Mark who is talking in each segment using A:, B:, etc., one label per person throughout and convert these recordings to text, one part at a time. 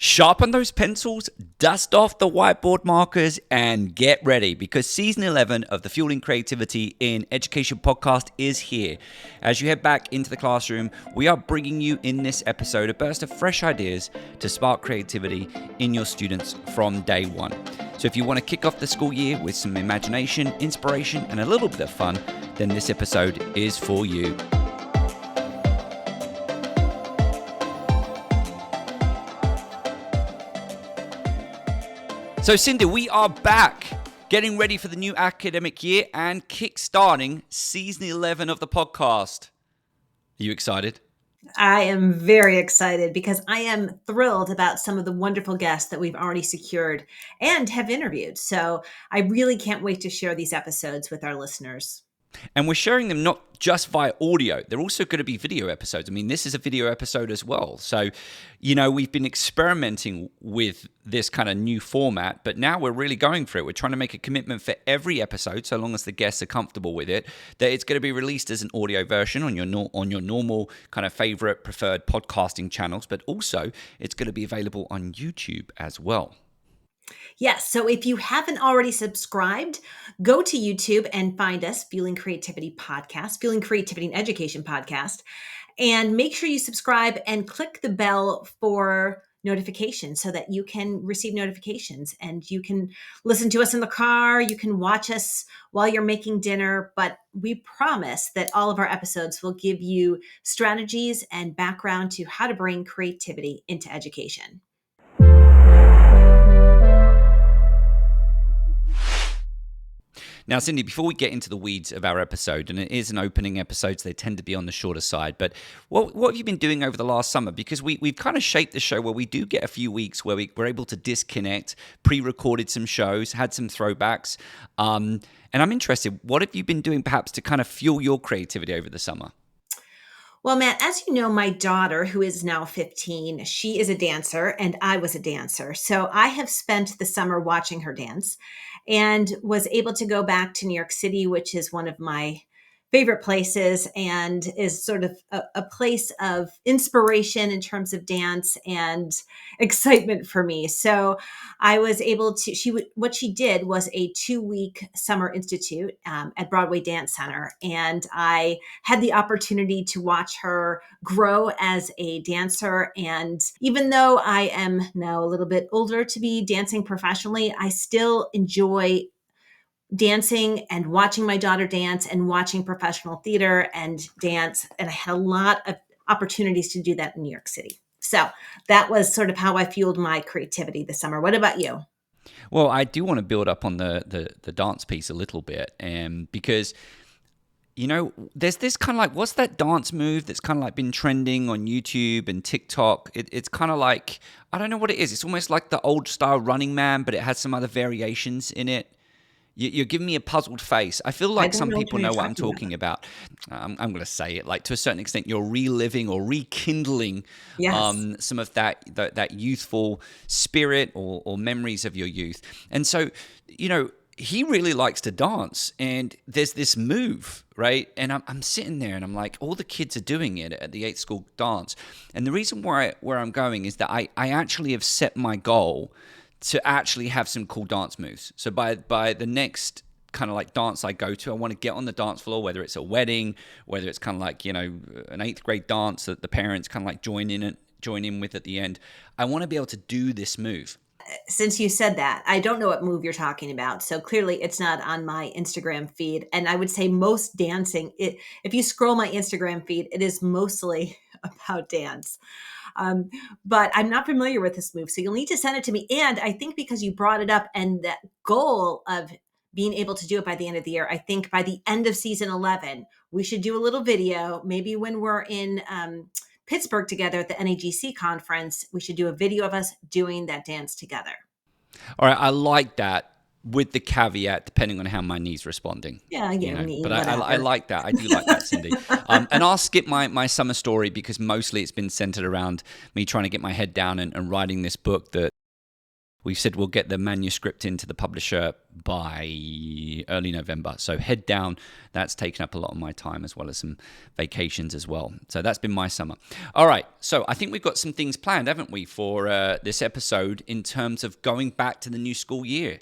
A: Sharpen those pencils, dust off the whiteboard markers, and get ready because season 11 of the Fueling Creativity in Education podcast is here. As you head back into the classroom, we are bringing you in this episode a burst of fresh ideas to spark creativity in your students from day one. So if you want to kick off the school year with some imagination, inspiration, and a little bit of fun, then this episode is for you. So Cindy, we are back, getting ready for the new academic year and kick-starting season 11 of the podcast. Are you excited?
B: I am very excited because I am thrilled about some of the wonderful guests that we've already secured and have interviewed. So I really can't wait to share these episodes with our listeners.
A: And we're sharing them not just via audio. They're also going to be video episodes. I mean, this is a video episode as well. So, we've been experimenting with this kind of new format, but now we're really going for it. We're trying to make a commitment for every episode, so long as the guests are comfortable with it, that it's going to be released as an audio version on your normal kind of favorite preferred podcasting channels, but also it's going to be available on YouTube as well.
B: Yes. So if you haven't already subscribed, go to YouTube and find us, Fueling Creativity Podcast, Fueling Creativity and Education Podcast, and make sure you subscribe and click the bell for notifications so that you can receive notifications and you can listen to us in the car. You can watch us while you're making dinner, but we promise that all of our episodes will give you strategies and background to how to bring creativity into education.
A: Now, Cindy, before we get into the weeds of our episode, and it is an opening episode, so they tend to be on the shorter side, but what have you been doing over the last summer? Because we've kind of shaped the show where we do get a few weeks where we're able to disconnect, pre-recorded some shows, had some throwbacks, and I'm interested, what have you been doing perhaps to kind of fuel your creativity over the summer?
B: Well, Matt, as you know, my daughter, who is now 15, she is a dancer and I was a dancer. So I have spent the summer watching her dance and was able to go back to New York City, which is one of my favorite places and is sort of a place of inspiration in terms of dance and excitement for me. So I was able to, what she did was a 2-week summer institute at Broadway Dance Center. And I had the opportunity to watch her grow as a dancer. And even though I am now a little bit older to be dancing professionally, I still enjoy dancing and watching my daughter dance and watching professional theater and dance. And I had a lot of opportunities to do that in New York City. So that was sort of how I fueled my creativity this summer. What about you?
A: Well, I do want to build up on the dance piece a little bit, because there's this kind of like, what's that dance move that's kind of like been trending on YouTube and TikTok? It's kind of like, I don't know what it is. It's almost like the old style Running Man, but it has some other variations in it. You're giving me a puzzled face. I feel like some people know what I'm talking about. I'm going to say it. Like, to a certain extent, you're reliving or rekindling some of that youthful spirit or memories of your youth. And so, he really likes to dance, and there's this move, right? And I'm sitting there, and I'm like, all the kids are doing it at the 8th school dance. And the reason where I'm going is that I actually have set my goal to actually have some cool dance moves. So by the next kind of like dance I go to, I want to get on the dance floor, whether it's a wedding, whether it's kind of like, an 8th grade dance that the parents kind of like join in with at the end. I want to be able to do this move.
B: Since you said that, I don't know what move you're talking about. So clearly it's not on my Instagram feed. And I would say most dancing, if you scroll my Instagram feed, it is mostly about dance. But I'm not familiar with this move. So you'll need to send it to me. And I think because you brought it up and that goal of being able to do it by the end of the year, I think by the end of season 11, we should do a little video. Maybe when we're in Pittsburgh together at the NAGC conference, we should do a video of us doing that dance together.
A: All right. I like that. With the caveat, depending on how my knee's responding. But I like that. I do like that, Cindy. And I'll skip my summer story because mostly it's been centered around me trying to get my head down and writing this book that We said we'll get the manuscript into the publisher by early November. So head down. That's taken up a lot of my time, as well as some vacations as well. So that's been my summer. All right. So I think we've got some things planned, haven't we, for this episode in terms of going back to the new school year?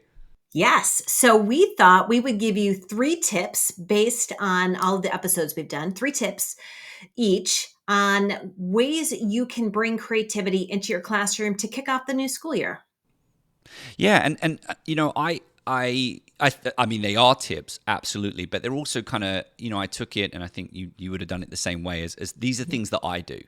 B: Yes. So we thought we would give you 3 tips based on all of the episodes we've done, 3 tips each on ways you can bring creativity into your classroom to kick off the new school year.
A: Yeah, and I mean, they are tips, absolutely, but they're also kind of, I took it, and I think you would have done it the same way, as these are things that I do,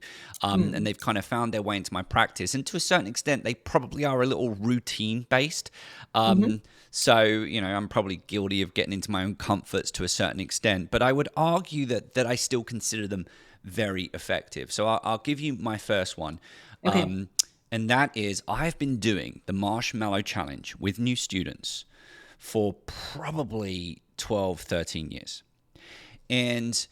A: and they've kind of found their way into my practice, and to a certain extent, they probably are a little routine based. So, I'm probably guilty of getting into my own comforts to a certain extent, but I would argue that I still consider them very effective. So I'll give you my first one.
B: Okay.
A: And that is, I've been doing the Marshmallow Challenge with new students for probably 12, 13 years. And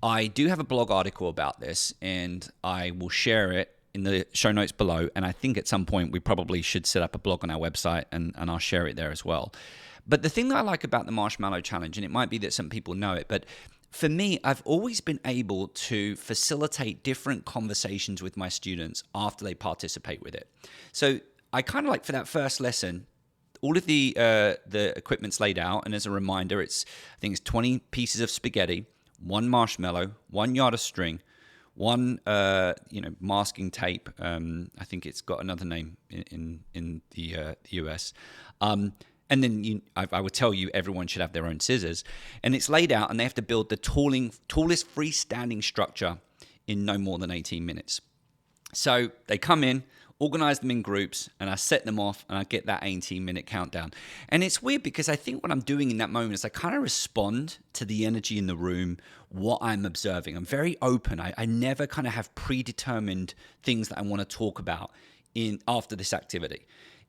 A: I do have a blog article about this, and I will share it in the show notes below. And I think at some point we probably should set up a blog on our website, and I'll share it there as well. But the thing that I like about the Marshmallow Challenge, and it might be that some people know it, but for me, I've always been able to facilitate different conversations with my students after they participate with it. So I kind of like, for that first lesson, all of the equipment's laid out, and as a reminder, I think it's 20 pieces of spaghetti, 1 marshmallow, 1 yard of string, 1 masking tape. I think it's got another name in the US. And then I would tell you everyone should have their own scissors. And it's laid out, and they have to build the tallest freestanding structure in no more than 18 minutes. So they come in, organize them in groups, and I set them off, and I get that 18-minute countdown. And it's weird because I think what I'm doing in that moment is I kind of respond to the energy in the room, what I'm observing. I'm very open. I never kind of have predetermined things that I want to talk about after this activity.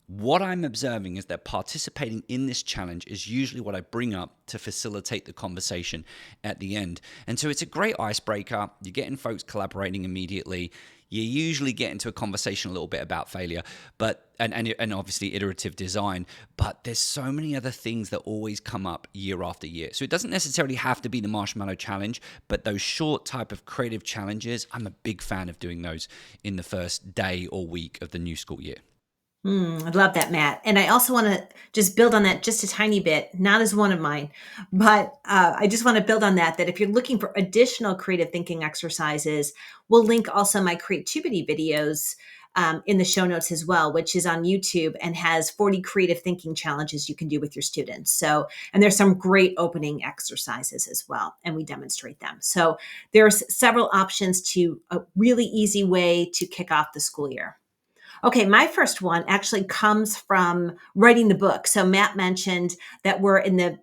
A: What I'm observing is that participating in this challenge is usually what I bring up to facilitate the conversation at the end. And so it's a great icebreaker. You're getting folks collaborating immediately. You usually get into a conversation a little bit about failure, but and obviously iterative design. But there's so many other things that always come up year after year. So it doesn't necessarily have to be the Marshmallow Challenge, but those short type of creative challenges, I'm a big fan of doing those in the first day or week of the new school year.
B: I love that, Matt. And I also want to just build on that just a tiny bit, not as one of mine, but I just want to build on that if you're looking for additional creative thinking exercises, we'll link also my creativity videos in the show notes as well, which is on YouTube and has 40 creative thinking challenges you can do with your students. So, and there's some great opening exercises as well, and we demonstrate them. So there's several options to a really easy way to kick off the school year. Okay, my first one actually comes from writing the book. So Matt mentioned that we're in the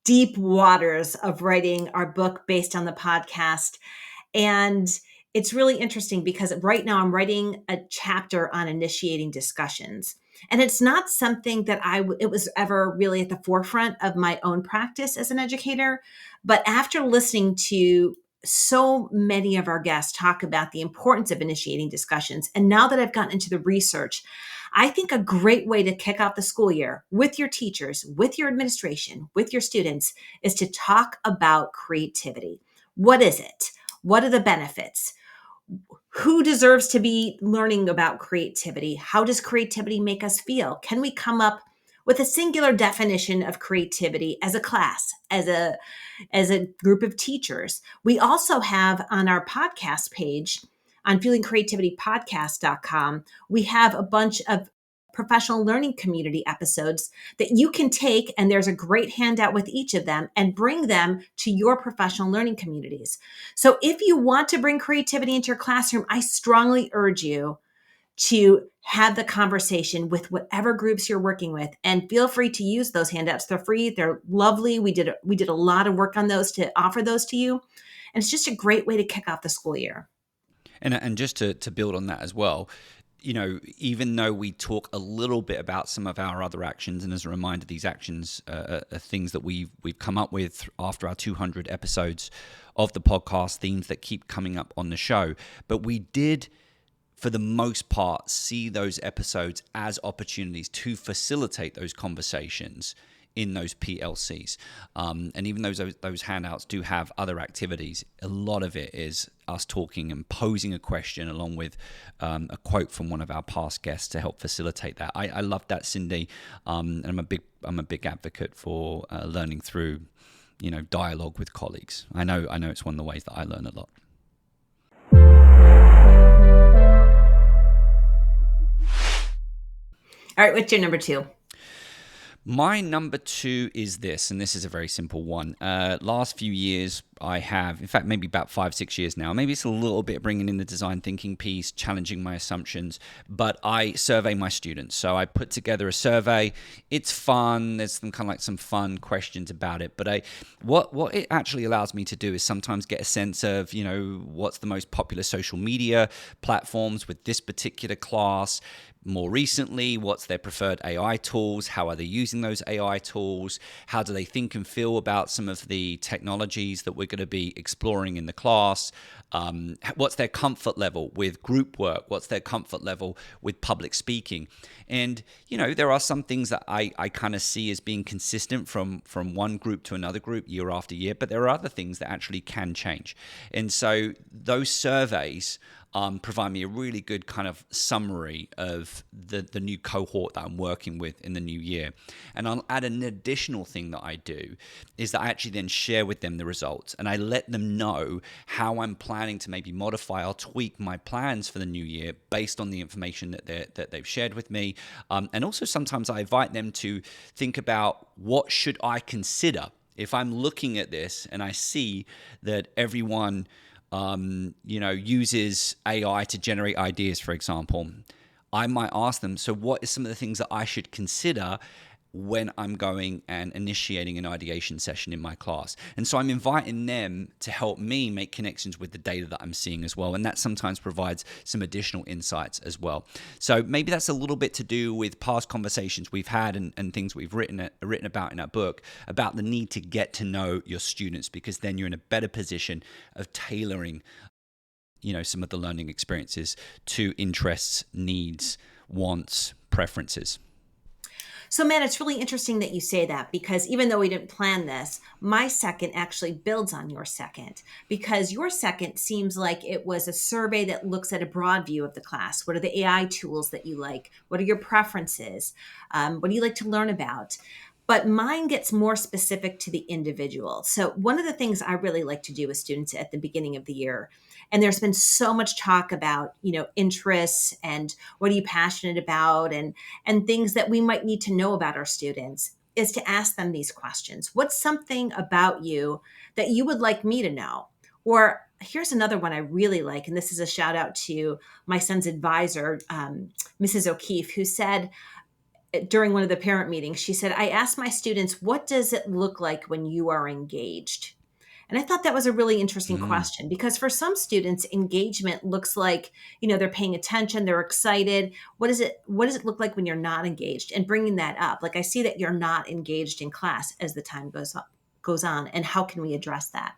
B: deep waters of writing our book based on the podcast. And it's really interesting because right now I'm writing a chapter on initiating discussions. And it's not something that it was ever really at the forefront of my own practice as an educator. But after listening to so many of our guests talk about the importance of initiating discussions, and now that I've gotten into the research, I think a great way to kick off the school year with your teachers, with your administration, with your students is to talk about creativity. What is it? What are the benefits? Who deserves to be learning about creativity? How does creativity make us feel? Can we come up with a singular definition of creativity as a class, as a group of teachers? We also have on our podcast page on feelingcreativitypodcast.com, we have a bunch of professional learning community episodes that you can take, and there's a great handout with each of them, and bring them to your professional learning communities. So if you want to bring creativity into your classroom, I strongly urge you to have the conversation with whatever groups you're working with, and feel free to use those handouts. They're free. They're lovely. We did a lot of work on those to offer those to you. And it's just a great way to kick off the school year.
A: And just to build on that as well, even though we talk a little bit about some of our other actions, and as a reminder, these actions are things that we've come up with after our 200 episodes of the podcast, themes that keep coming up on the show. But we did for the most part, see those episodes as opportunities to facilitate those conversations in those PLCs. And even though those handouts do have other activities, a lot of it is us talking and posing a question along with a quote from one of our past guests to help facilitate that. I love that, Cindy, and I'm a big advocate for learning through, dialogue with colleagues. I know it's one of the ways that I learn a lot.
B: All right, what's your number 2?
A: My number 2 is this, and this is a very simple one. Last few years, I have, in fact, maybe about 5-6 years now, maybe it's a little bit bringing in the design thinking piece, challenging my assumptions, but I survey my students. So I put together a survey. It's fun. There's some fun questions about it. But what it actually allows me to do is sometimes get a sense of, what's the most popular social media platforms with this particular class. More recently, what's their preferred AI tools? How are they using those AI tools? How do they think and feel about some of the technologies that we're going to be exploring in the class? What's their comfort level with group work? What's their comfort level with public speaking? And, there are some things that I kind of see as being consistent from one group to another group year after year, but there are other things that actually can change. And so those surveys provide me a really good kind of summary of the new cohort that I'm working with in the new year. And I'll add an additional thing that I do is that I actually then share with them the results, and I let them know how I'm planning to maybe modify or tweak my plans for the new year based on the information that they've shared with me. And also sometimes I invite them to think about what should I consider if I'm looking at this and I see that everyone uses AI to generate ideas, for example. I might ask them, so what is some of the things that I should consider when I'm going and initiating an ideation session in my class? And so I'm inviting them to help me make connections with the data that I'm seeing as well. And that sometimes provides some additional insights as well. So maybe that's a little bit to do with past conversations we've had and things we've written about in our book about the need to get to know your students, because then you're in a better position of tailoring some of the learning experiences to interests, needs, wants, preferences.
B: So, Matt, it's really interesting that you say that, because even though we didn't plan this, my second actually builds on your second, because your second seems like it was a survey that looks at a broad view of the class. What are the AI tools that you like? What are your preferences? What do you like to learn about? But mine gets more specific to the individual. So one of the things I really like to do with students at the beginning of the year, and there's been so much talk about, interests and what are you passionate about, and things that we might need to know about our students, is to ask them these questions. What's something about you that you would like me to know? Or here's another one I really like, and this is a shout out to my son's advisor, Mrs. O'Keefe, who said, during one of the parent meetings, she said, I asked my students, what does it look like when you are engaged? And I thought that was a really interesting question, because for some students, engagement looks like, they're paying attention, they're excited. What does it look like when you're not engaged? And bringing that up, like, I see that you're not engaged in class as the time goes on, and how can we address that?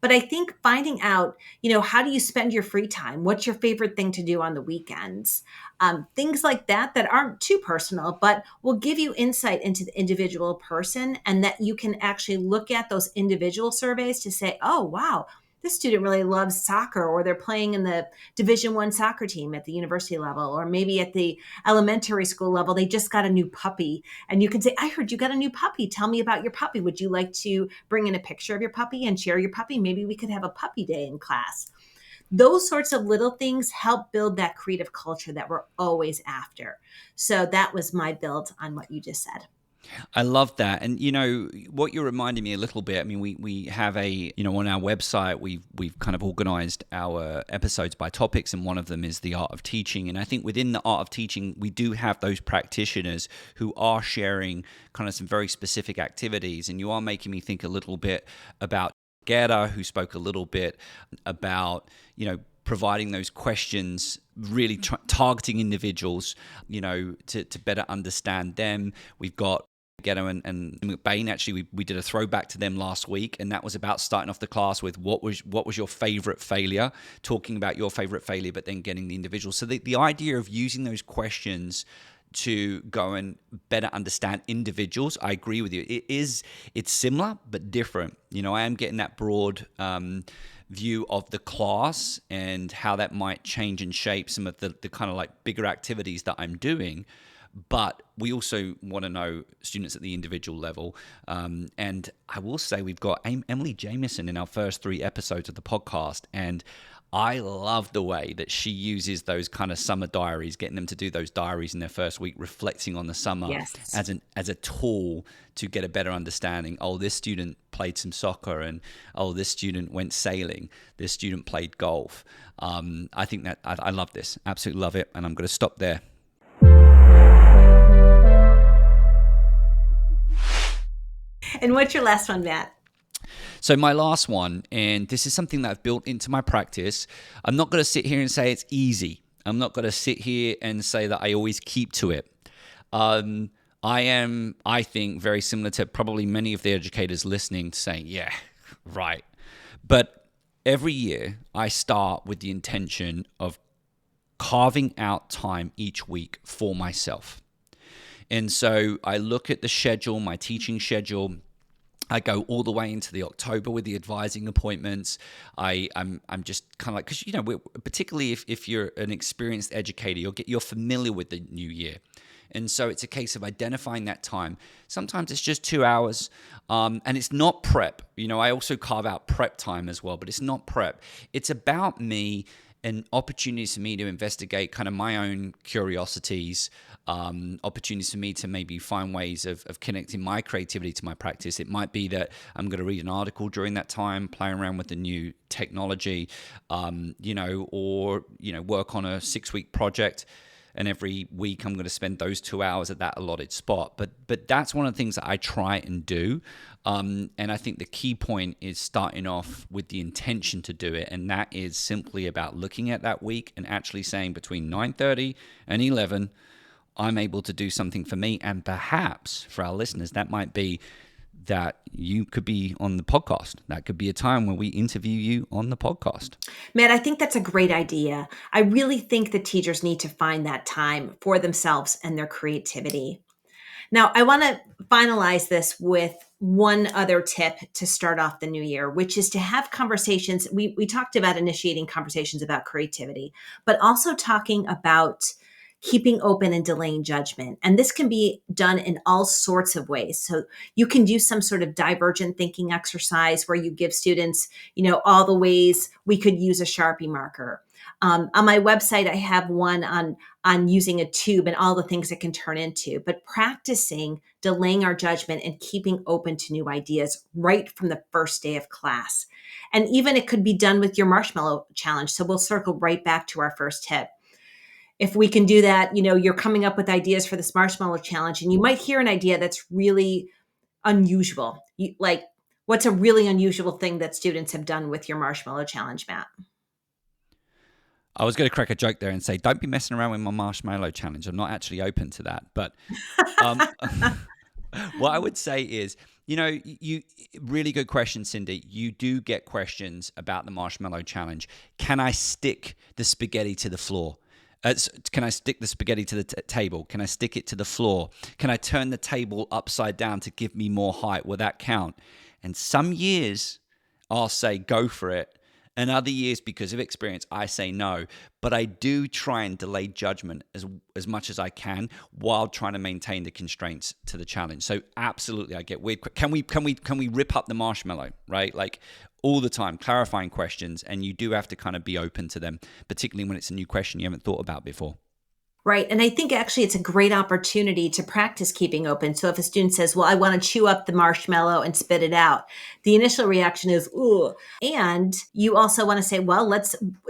B: But I think finding out, how do you spend your free time? What's your favorite thing to do on the weekends? Things like that aren't too personal, but will give you insight into the individual person, and that you can actually look at those individual surveys to say, oh, wow, this student really loves soccer, or they're playing in the Division I soccer team at the university level, or maybe at the elementary school level, they just got a new puppy. And you can say, I heard you got a new puppy. Tell me about your puppy. Would you like to bring in a picture of your puppy and share your puppy? Maybe we could have a puppy day in class. Those sorts of little things help build that creative culture that we're always after. So that was my build on what you just said.
A: I love that. And, what you're reminding me a little bit, I mean, we have on our website, we've kind of organized our episodes by topics, and one of them is the art of teaching. And I think within the art of teaching, we do have those practitioners who are sharing kind of some very specific activities. And you are making me think a little bit about Gerda, who spoke a little bit about, providing those questions, really targeting individuals, to better understand them. We've got Getto and McBain. Actually, we did a throwback to them last week, and that was about starting off the class with what was your favorite failure, talking about your favorite failure, but then getting the individual. So the idea of using those questions to go and better understand individuals, I agree with you. It's similar but different. I am getting that broad view of the class and how that might change and shape some of the kind of like bigger activities that I'm doing. But we also want to know students at the individual level. And I will say we've got Emily Jamieson in our first 3 episodes of the podcast. And I love the way that she uses those kind of summer diaries, getting them to do those diaries in their first week, reflecting on the summer
B: Yes.
A: as a tool to get a better understanding. Oh, this student played some soccer, and oh, this student went sailing. This student played golf. I think that I love this. Absolutely love it. And I'm going to stop there.
B: And what's your last one, Matt?
A: So my last one, and this is something that I've built into my practice. I'm not going to sit here and say it's easy. I'm not going to sit here and say that I always keep to it. I am, I think, very similar to probably many of the educators listening, saying, yeah, right. But every year I start with the intention of carving out time each week for myself. And so I look at the schedule, my teaching schedule. I go all the way into the October with the advising appointments. I'm just kind of like, because particularly if you're an experienced educator, you're familiar with the new year, and so it's a case of identifying that time. Sometimes it's just 2 hours, and it's not prep. I also carve out prep time as well, but it's not prep. It's about me and opportunities for me to investigate kind of my own curiosities, opportunities for me to maybe find ways of connecting my creativity to my practice. It might be that I'm going to read an article during that time, playing around with the new technology, or work on a 6-week project. And every week I'm going to spend those 2 hours at that allotted spot. But that's one of the things that I try and do. And I think the key point is starting off with the intention to do it. And that is simply about looking at that week and actually saying between 9:30 and 11, I'm able to do something for me. And perhaps for our listeners, that might be that you could be on the podcast. That could be a time where we interview you on the podcast.
B: Matt, I think that's a great idea. I really think the teachers need to find that time for themselves and their creativity. Now, I want to finalize this with one other tip to start off the new year, which is to have conversations. We talked about initiating conversations about creativity, but also talking about keeping open and delaying judgment. And this can be done in all sorts of ways. So you can do some sort of divergent thinking exercise where you give students, all the ways we could use a Sharpie marker. On my website, I have one on using a tube and all the things it can turn into, but practicing delaying our judgment and keeping open to new ideas right from the first day of class. And even it could be done with your marshmallow challenge. So we'll circle right back to our first tip. If we can do that, you're coming up with ideas for this marshmallow challenge, and you might hear an idea that's really unusual. Like, what's a really unusual thing that students have done with your marshmallow challenge, Matt?
A: I was going to crack a joke there and say, don't be messing around with my marshmallow challenge. I'm not actually open to that. But what I would say is, you really good question, Cindy. You do get questions about the marshmallow challenge. Can I stick the spaghetti to the floor? Can I stick the spaghetti to the table? Can I stick it to the floor? Can I turn the table upside down to give me more height? Will that count? And some years I'll say go for it. And other years, because of experience, I say no. But I do try and delay judgment as much as I can while trying to maintain the constraints to the challenge. So absolutely, I get weird. Can we rip up the marshmallow, right? Like all the time, clarifying questions, and you do have to kind of be open to them, particularly when it's a new question you haven't thought about before.
B: Right. And I think actually it's a great opportunity to practice keeping open. So if a student says, well, I want to chew up the marshmallow and spit it out, the initial reaction is, ooh. And you also want to say, well,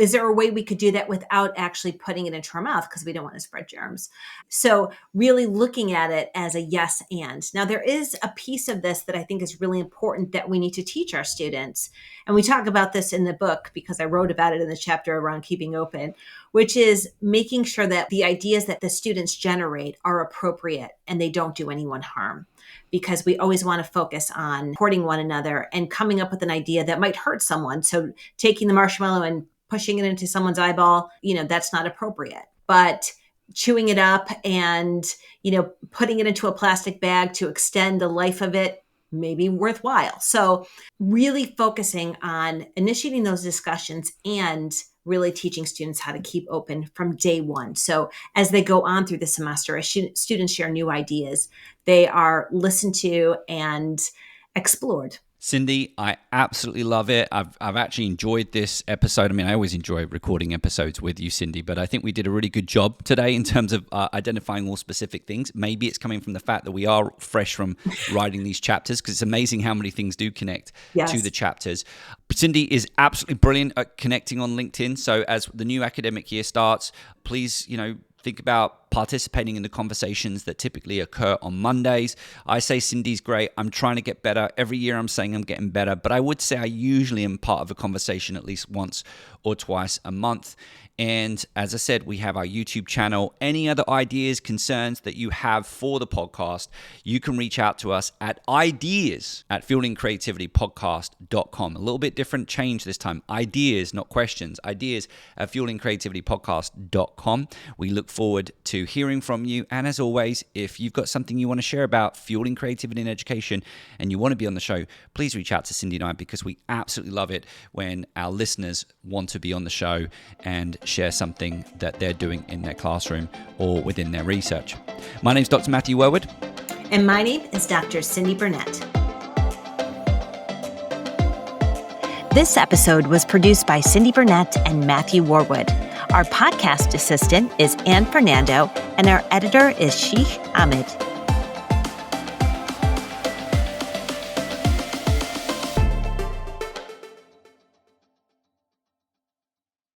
B: is there a way we could do that without actually putting it into our mouth? Because we don't want to spread germs. So really looking at it as a yes and. Now, there is a piece of this that I think is really important that we need to teach our students. And we talk about this in the book because I wrote about it in the chapter around keeping open, which is making sure that the ideas that the students generate are appropriate and they don't do anyone harm. Because we always want to focus on supporting one another and coming up with an idea that might hurt someone. So taking the marshmallow and pushing it into someone's eyeball, that's not appropriate. But chewing it up and, putting it into a plastic bag to extend the life of it may be worthwhile. So really focusing on initiating those discussions and really teaching students how to keep open from day one. So as they go on through the semester, as students share new ideas, they are listened to and explored.
A: Cindy, I absolutely love it. I've actually enjoyed this episode. I mean, I always enjoy recording episodes with you, Cindy, but I think we did a really good job today in terms of identifying all specific things. Maybe it's coming from the fact that we are fresh from writing these chapters, because it's amazing how many things do connect to the chapters. Cindy is absolutely brilliant at connecting on LinkedIn. So as the new academic year starts, please, think about participating in the conversations that typically occur on Mondays. I say Cindy's great. I'm trying to get better. Every year I'm saying I'm getting better, but I would say I usually am part of a conversation at least once or twice a month. And as I said, we have our YouTube channel. Any other ideas, concerns that you have for the podcast, you can reach out to us at ideas@fuelingcreativitypodcast.com. A little bit different change this time. Ideas, not questions. Ideas@fuelingcreativitypodcast.com. We look forward to hearing from you. And as always, if you've got something you want to share about fueling creativity in education and you want to be on the show, please reach out to Cindy and I, because we absolutely love it when our listeners want to be on the show and share something that they're doing in their classroom or within their research. My name's Dr. Matthew Warwood.
B: And my name is Dr. Cindy Burnett.
C: This episode was produced by Cindy Burnett and Matthew Warwood. Our podcast assistant is Anne Fernando, and our editor is Sheikh Ahmed.